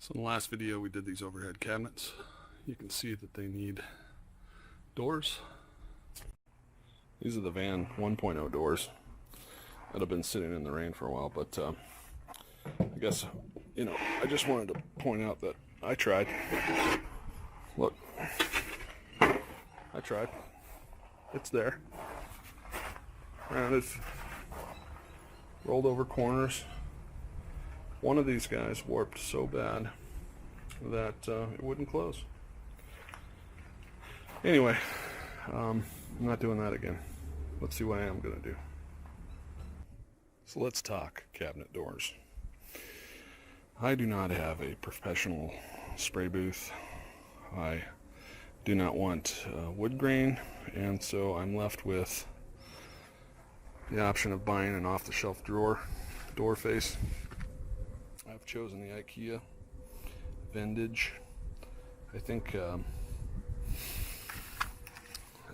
So in the last video we did these overhead cabinets. You can see that they need doors. These are the Van 1.0 doors that have been sitting in the rain for a while, but I guess, you know, I just wanted to point out that I tried. Look, I tried. It's there. Rounded, rolled over corners. One of these guys warped so bad that it wouldn't close. Anyway, I'm not doing that again. Let's see what I am going to do. So let's talk cabinet doors. I do not have a professional spray booth. I do not want wood grain, and so I'm left with the option of buying an off-the-shelf door face. I've chosen the Ikea Vintage. I think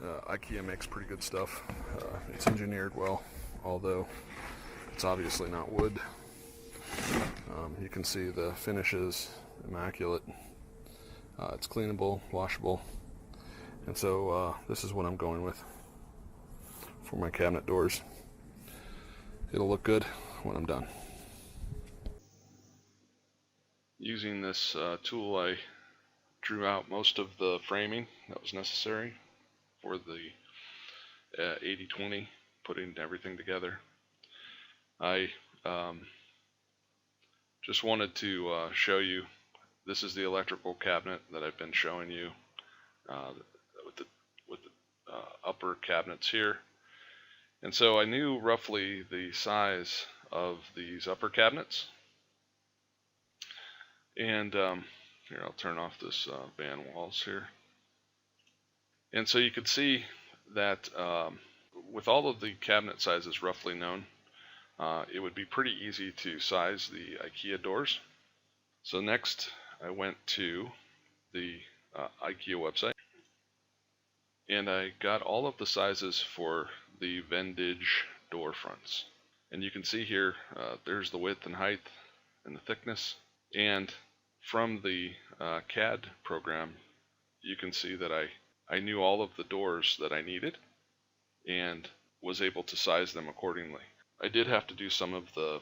Ikea makes pretty good stuff. It's engineered well, although it's obviously not wood. You can see the finish is immaculate. It's cleanable, washable, and so this is what I'm going with for my cabinet doors. It'll look good when I'm done. Using this tool, I drew out most of the framing that was necessary for the 80/20, putting everything together. I just wanted to show you, this is the electrical cabinet that I've been showing you with the upper cabinets here. And so I knew roughly the size of these upper cabinets. And here, I'll turn off this van walls here. And so you could see that with all of the cabinet sizes roughly known, it would be pretty easy to size the Ikea doors. So next I went to the Ikea website, and I got all of the sizes for the Vintage door fronts. And you can see here, there's the width and height and the thickness. And from the CAD program, you can see that I knew all of the doors that I needed and was able to size them accordingly. I did have to do some of the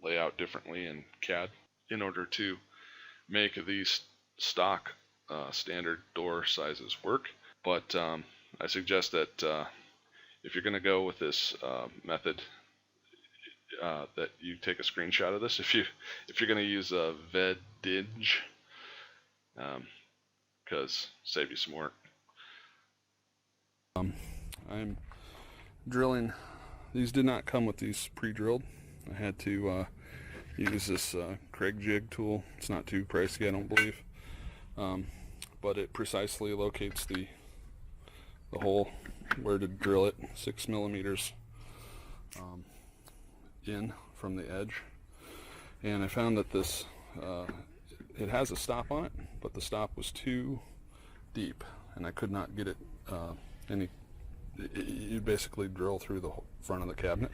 layout differently in CAD in order to make these stock standard door sizes work, but I suggest that if you're going to go with this method, that you take a screenshot of this if you're going to use a Vintage, because save you some work. I'm drilling. These did not come with these pre-drilled. I had to use this Kreg jig tool. It's not too pricey, I don't believe, but it precisely locates the hole where to drill it, 6 millimeters in from the edge. And I found that this it has a stop on it, but the stop was too deep and I could not get it you basically drill through the front of the cabinet.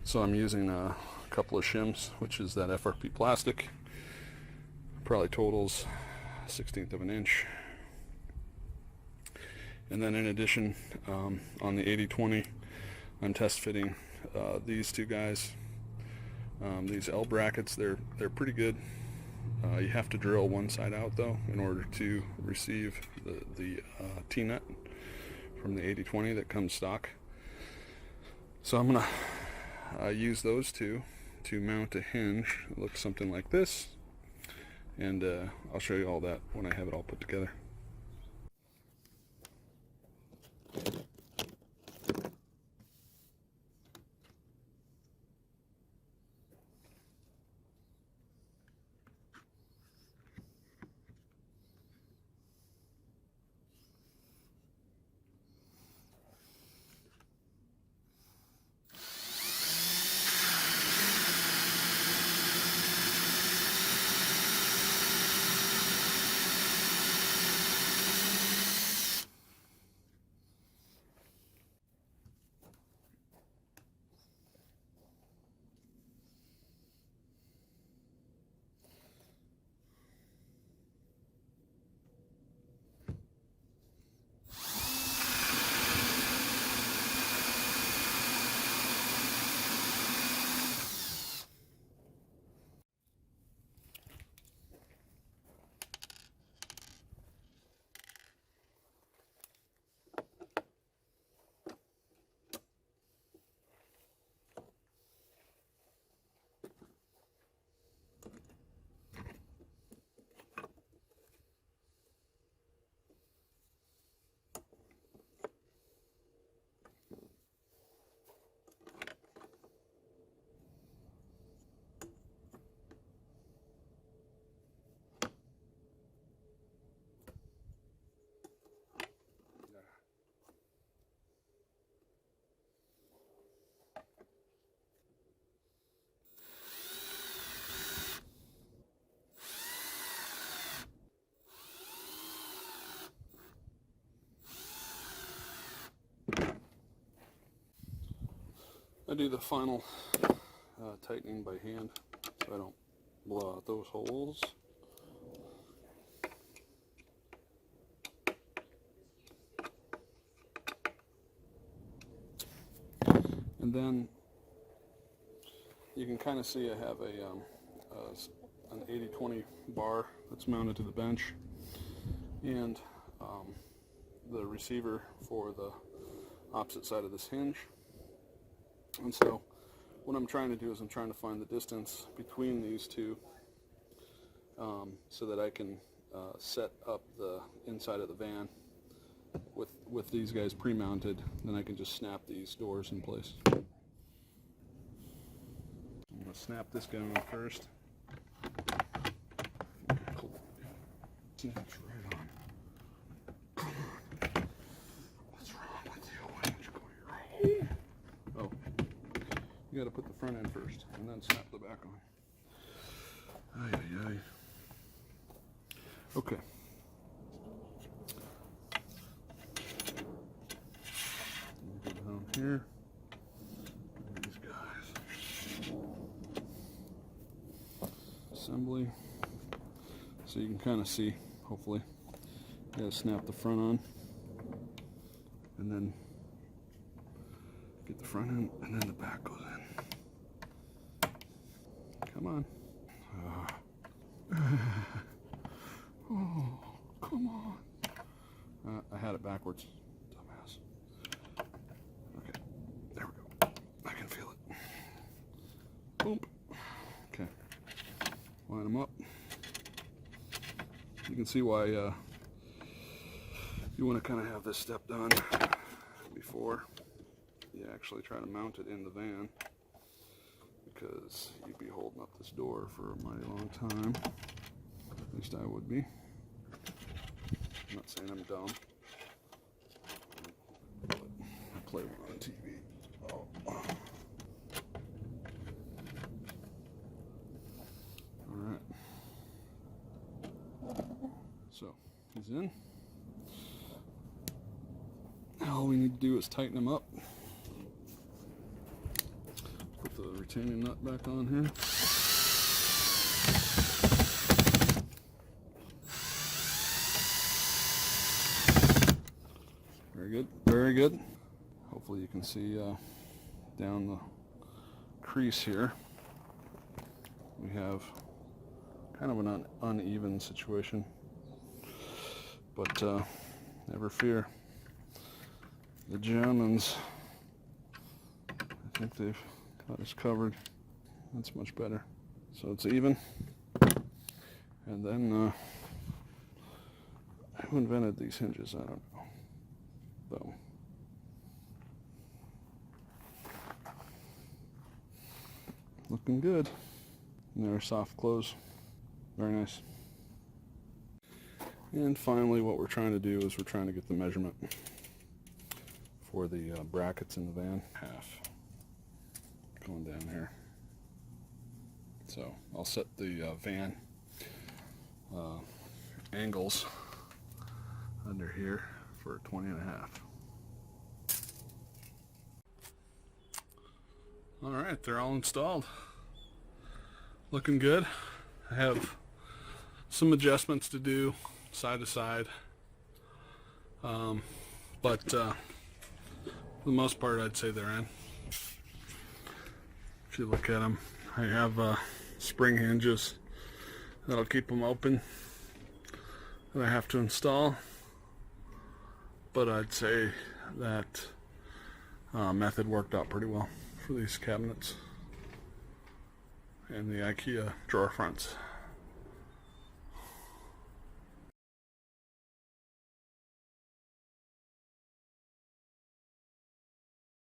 So I'm using a couple of shims, which is that FRP plastic, probably totals 1/16 of an inch. And then in addition, on the 80/20, I'm test fitting these two guys. These L brackets, they're pretty good. You have to drill one side out though in order to receive the T-nut from the 80/20 that comes stock. So I'm gonna use those two to mount a hinge. It looks something like this, and I'll show you all that when I have it all put together. I do the final tightening by hand so I don't blow out those holes. And then you can kind of see I have an 80-20 bar that's mounted to the bench, and the receiver for the opposite side of this hinge. And so what I'm trying to do is I'm trying to find the distance between these two so that I can set up the inside of the van with these guys pre-mounted. Then I can just snap these doors in place. I'm going to snap this guy on first. Cool. Snaps right on. Come on. What's wrong with you? Why don't you go your own? Oh. You got to put the front end first and then snap the back on. Ay, ay, ay. Okay. Go down here. These guys. Assembly. So you can kind of see, hopefully. You got to snap the front on. And then get the front end, and then the back goes in. Come on. Oh, come on. I had it backwards. Dumbass. Okay, there we go. I can feel it. Boom. Okay. Line them up. You can see why you want to kind of have this step done before you actually try to mount it in the van, because you'd be holding up this door for a mighty long time. At least I would be. I'm not saying I'm dumb, but I play one on TV. Oh. Alright. So, he's in. Now all we need to do is tighten him up. Put the retaining nut back on here. Very good, very good. Hopefully you can see down the crease here. We have kind of an uneven situation, but never fear. The Germans, I think they've got us covered. That's much better. So it's even. And then, who invented these hinges? I don't know. So, looking good. And they're soft close. Very nice. And finally, what we're trying to do is we're trying to get the measurement for the brackets in the van. Half. Going down here. So I'll set the van angles under here for 20.5. All right, they're all installed. Looking good. I have some adjustments to do side to side, but for the most part I'd say they're in. If you look at them, I have spring hinges that'll keep them open that I have to install, but I'd say that method worked out pretty well for these cabinets and the Ikea drawer fronts.